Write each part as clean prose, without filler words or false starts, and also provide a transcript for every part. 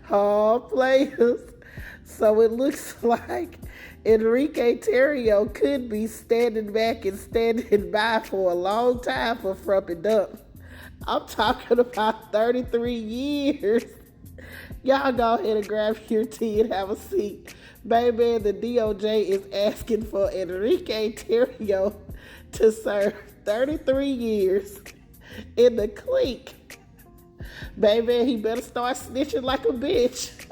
Oh, players. So it looks like Enrique Tarrio could be standing back and standing by for a long time for frumping up. I'm talking about 33 years. Y'all go ahead and grab your tea and have a seat. Baby, the DOJ is asking for Enrique Tarrio to serve 33 years in the clink. Baby, he better start snitching like a bitch.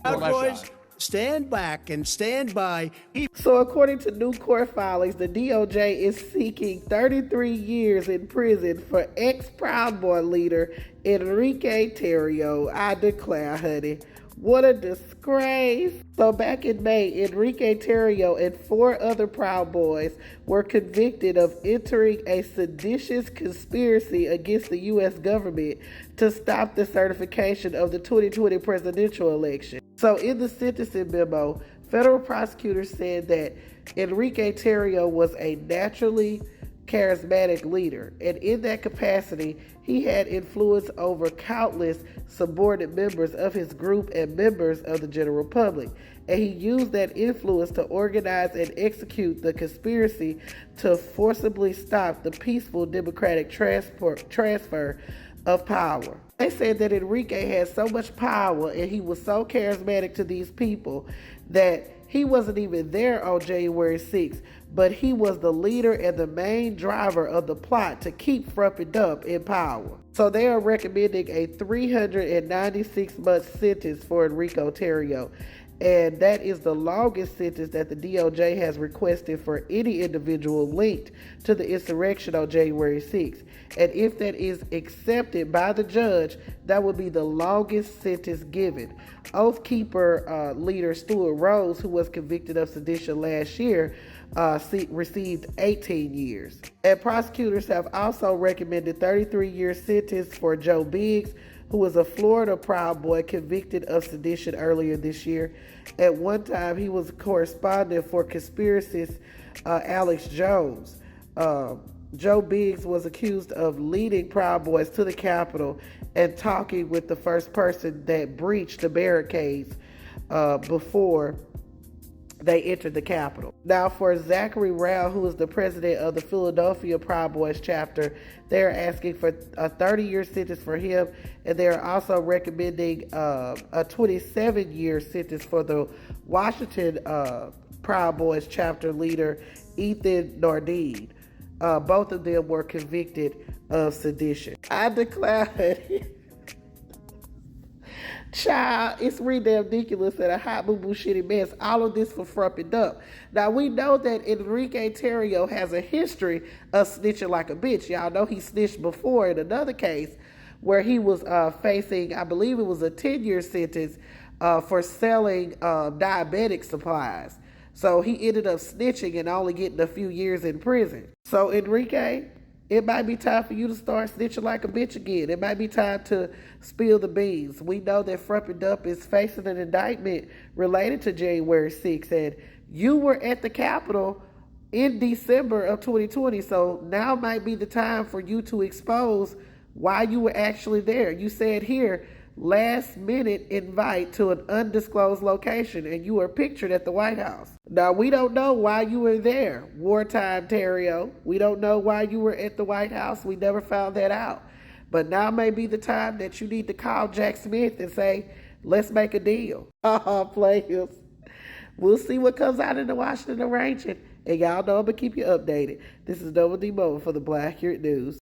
Cowboys, stand back and stand by. So according to new court filings, the DOJ is seeking 33 years in prison for ex-Proud Boy leader Enrique Tarrio. I declare, honey, what a disgrace. So back in May, Enrique Tarrio and 4 other Proud Boys were convicted of entering a seditious conspiracy against the U.S. government to stop the certification of the 2020 presidential election. So in the sentencing memo, federal prosecutors said that Enrique Tarrio was a naturally charismatic leader, and in that capacity, he had influence over countless subordinate members of his group and members of the general public. And he used that influence to organize and execute the conspiracy to forcibly stop the peaceful democratic transfer of power. They said that Enrique had so much power and he was so charismatic to these people that he wasn't even there on January 6th, but he was the leader and the main driver of the plot to keep frumping up in power. So they are recommending a 396-month sentence for Enrique Tarrio. And that is the longest sentence that the DOJ has requested for any individual linked to the insurrection on January 6th. And if that is accepted by the judge, that would be the longest sentence given. Oath Keeper leader Stuart Rose, who was convicted of sedition last year, received 18 years. And prosecutors have also recommended 33-year sentence for Joe Biggs, who was a Florida Proud Boy convicted of sedition earlier this year. At one time, he was a correspondent for conspiracist Alex Jones. Joe Biggs was accused of leading Proud Boys to the Capitol and talking with the first person that breached the barricades before they entered the Capitol. Now, for Zachary Rao, who is the president of the Philadelphia Proud Boys chapter, they're asking for a 30-year sentence for him, and they're also recommending a 27-year sentence for the Washington Proud Boys chapter leader, Ethan Nardine. Both of them were convicted of sedition. I declare, child, it's ridiculous and a hot boo boo shitty mess. All of this for frumping up. Now, we know that Enrique Tarrio has a history of snitching like a bitch. Y'all know he snitched before in another case where he was facing, I believe it was a 10-year sentence for selling diabetic supplies. So he ended up snitching and only getting a few years in prison. So Enrique, it might be time for you to start snitching like a bitch again. It might be time to spill the beans. We know that Frumping Up is facing an indictment related to January 6th, and you were at the Capitol in December of 2020, so now might be the time for you to expose why you were actually there. You said here, last minute invite to an undisclosed location, and you were pictured at the White House. Now, we don't know why you were there, wartime Tarrio. We don't know why you were at the White House. We never found that out. But now may be the time that you need to call Jack Smith and say, let's make a deal. Players. We'll see what comes out in the Washington arrangement. And y'all know I'm going to keep you updated. This is Nova D. Mo for the Black Accurate News.